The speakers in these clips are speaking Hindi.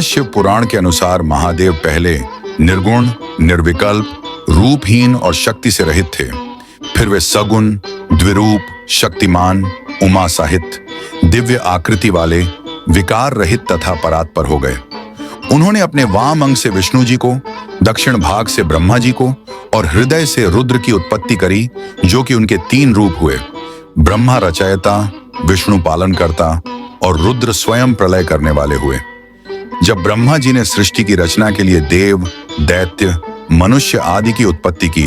महाशिव पुराण के अनुसार महादेव पहले निर्गुण, निर्विकल्प, रूपहीन और शक्ति से रहित थे। फिर वे सगुण, द्विरूप, शक्तिमान, उमा साहित, दिव्य आकृति वाले, विकार रहित तथा परात्पर हो गए। उन्होंने अपने वाम अंग से विष्णु जी को, दक्षिण भाग से ब्रह्मा जी को और हृदय से रुद्र की उत्पत्ति करी, जो कि उनके 3 रूप हुए: ब्रह्मा रचयिता, विष्णु पालनकर्ता और रुद्र स्वयं प्रलय करने वाले हुए। जब ब्रह्मा जी ने सृष्टि की रचना के लिए देव, दैत्य, मनुष्य आदि की उत्पत्ति की,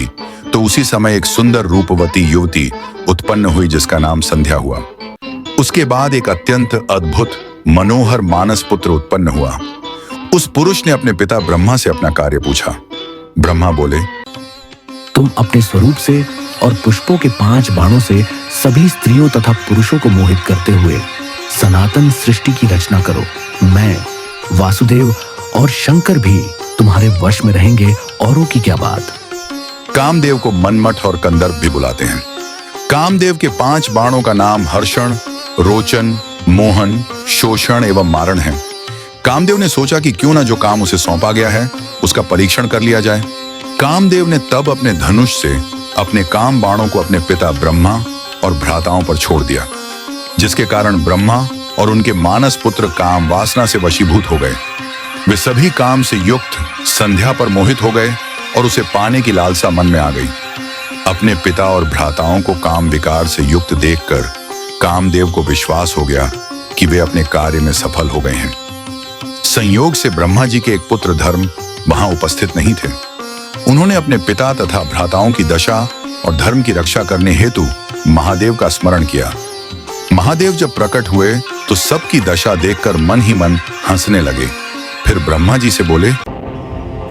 तो उसी समय एक सुंदर रूपवती युवती उत्पन्न हुई जिसका नाम संध्या हुआ। उसके बाद एक अत्यंत अद्भुत मनोहर मानस पुत्र उत्पन्न हुआ। उस पुरुष ने अपने पिता ब्रह्मा से अपना कार्य पूछा। ब्रह्मा बोले, तुम अपने स्वरूप से और पुष्पों के 5 बाणों से सभी स्त्रियों तथा पुरुषों को मोहित करते हुए सनातन सृष्टि की रचना करो। मैं, वासुदेव और शंकर भी तुम्हारे वश में रहेंगे, औरों की क्या बात। कामदेव को मनमठ और कंदर्प भी बुलाते हैं। कामदेव के 5 बाणों का नाम हर्षण, रोचन, मोहन, शोषण एवं मारण है। कामदेव ने सोचा कि क्यों ना जो काम उसे सौंपा गया है उसका परीक्षण कर लिया जाए। कामदेव ने तब अपने धनुष से अपने काम बाणों को अपने पिता ब्रह्मा और भ्राताओं पर छोड़ दिया, जिसके कारण ब्रह्मा और उनके मानस पुत्र काम वासना से वशीभूत हो गए। वे सभी काम से युक्त संध्या पर मोहित हो गए और उसे पाने की लालसा मन में आ गई। अपने पिता और भ्राताओं को काम विकार से युक्त देखकर कामदेव को विश्वास हो गया कि वे अपने कार्य में सफल हो गए हैं। संयोग से ब्रह्मा जी के एक पुत्र धर्म वहां उपस्थित नहीं थे। उन्होंने अपने पिता तथा भ्राताओं की दशा और धर्म की रक्षा करने हेतु महादेव का स्मरण किया। महादेव जब प्रकट हुए तो सबकी दशा देखकर मन ही मन हंसने लगे। फिर ब्रह्मा जी से बोले,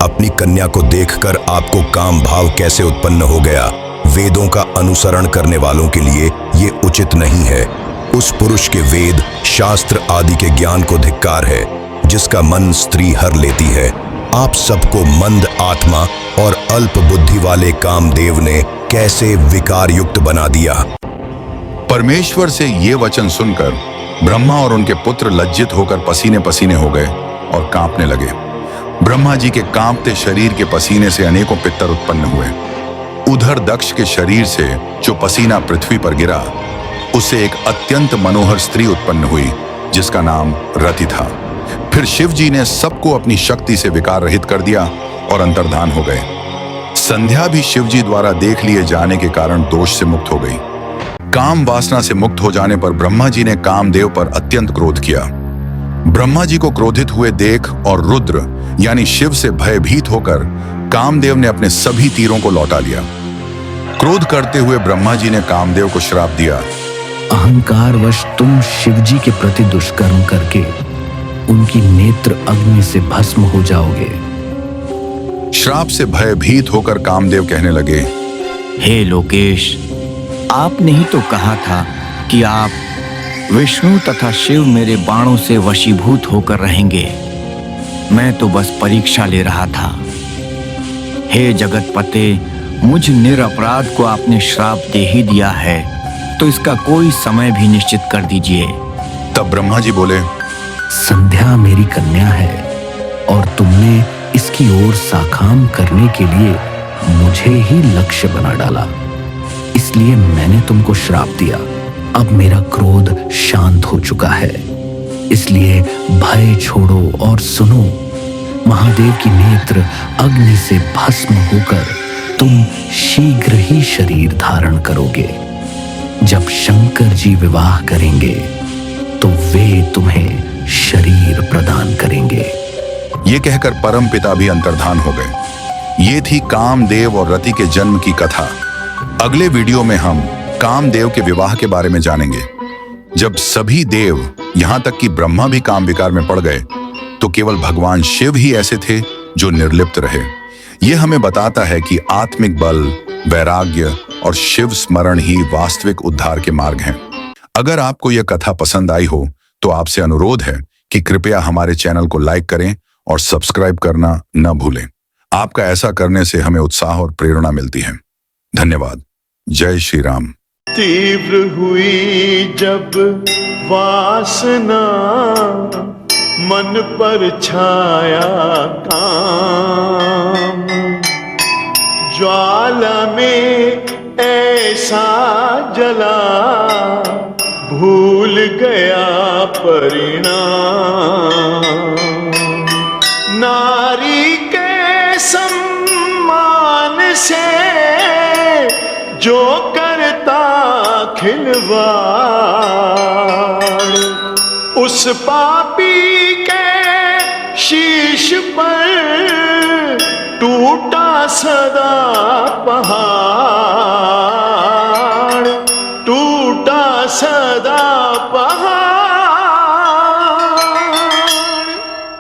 अपनी कन्या को देखकर आपको काम भाव कैसे उत्पन्न हो गया? वेदों का अनुसरण करने वालों के लिए ये उचित नहीं है। उस पुरुष के वेद, शास्त्र आदि के ज्ञान को धिक्कार है, जिसका मन स्त्री हर लेती है। आप सबको मंद आत्मा और अल्प बुद्धि वाले कामदेव ने कैसे विकार युक्त बना दिया। परमेश्वर से ये वचन सुनकर ब्रह्मा और उनके पुत्र लज्जित होकर पसीने पसीने हो गए और कांपने लगे। ब्रह्मा जी के कांपते शरीर के पसीने से अनेकों पितर उत्पन्न हुए। उधर दक्ष के शरीर से जो पसीना पृथ्वी पर गिरा, उससे एक अत्यंत मनोहर स्त्री उत्पन्न हुई जिसका नाम रति था। फिर शिव जी ने सबको अपनी शक्ति से विकार रहित कर दिया और अंतर्धान हो गए। संध्या भी शिव जी द्वारा देख लिए जाने के कारण दोष से मुक्त हो गई। काम वासना से मुक्त हो जाने पर ब्रह्मा जी ने कामदेव पर अत्यंत क्रोध किया। ब्रह्मा जी को क्रोधित हुए देख और रुद्र यानी शिव से भयभीत होकर कामदेव ने अपने सभी तीरों को लौटा लिया। क्रोध करते हुए ब्रह्मा जी ने कामदेव को श्राप दिया, अहंकारवश तुम शिवजी के प्रति दुष्कर्म करके उनकी नेत्र अग्नि से भस्म हो जाओगे। श्राप से भयभीत होकर कामदेव कहने लगे, हे लोकेश, आपने ही तो कहा था कि आप विष्णु तथा शिव मेरे बाणों से वशीभूत होकर रहेंगे। मैं तो बस परीक्षा ले रहा था। हे जगतपते, मुझ निरपराध को आपने श्राप दे ही दिया है, तो इसका कोई समय भी निश्चित कर दीजिए। तब ब्रह्मा जी बोले, संध्या मेरी कन्या है और तुमने इसकी ओर साकाम करने के लिए मुझे ही लक्ष्य बना डाला, इसलिए मैंने तुमको श्राप दिया। अब मेरा क्रोध शांत हो चुका है, इसलिए भय छोड़ो और सुनो। महादेव की नेत्र अग्नि से भस्म होकर तुम शीघ्र ही शरीर धारण करोगे। जब शंकर जी विवाह करेंगे तो वे तुम्हें शरीर प्रदान करेंगे। ये कहकर परम पिता भी अंतर्धान हो गए। ये थी कामदेव और रति के जन्म की कथा। अगले वीडियो में हम कामदेव के विवाह के बारे में जानेंगे। जब सभी देव, यहां तक कि ब्रह्मा भी काम विकार में पड़ गए, तो केवल भगवान शिव ही ऐसे थे जो निर्लिप्त रहे। यह हमें बताता है कि आत्मिक बल, वैराग्य और शिव स्मरण ही वास्तविक उद्धार के मार्ग हैं। अगर आपको यह कथा पसंद आई हो तो आपसे अनुरोध है कि कृपया हमारे चैनल को लाइक करें और सब्सक्राइब करना न भूलें। आपका ऐसा करने से हमें उत्साह और प्रेरणा मिलती है। धन्यवाद। जय श्री राम। तीव्र हुई जब वासना मन पर छाया काम, ज्वाला में ऐसा जला, भूल गया परिणाम। नारी के सम्मान से जो करता खिलवाड़, उस पापी के शीश पर टूटा सदा पहाड़, टूटा सदा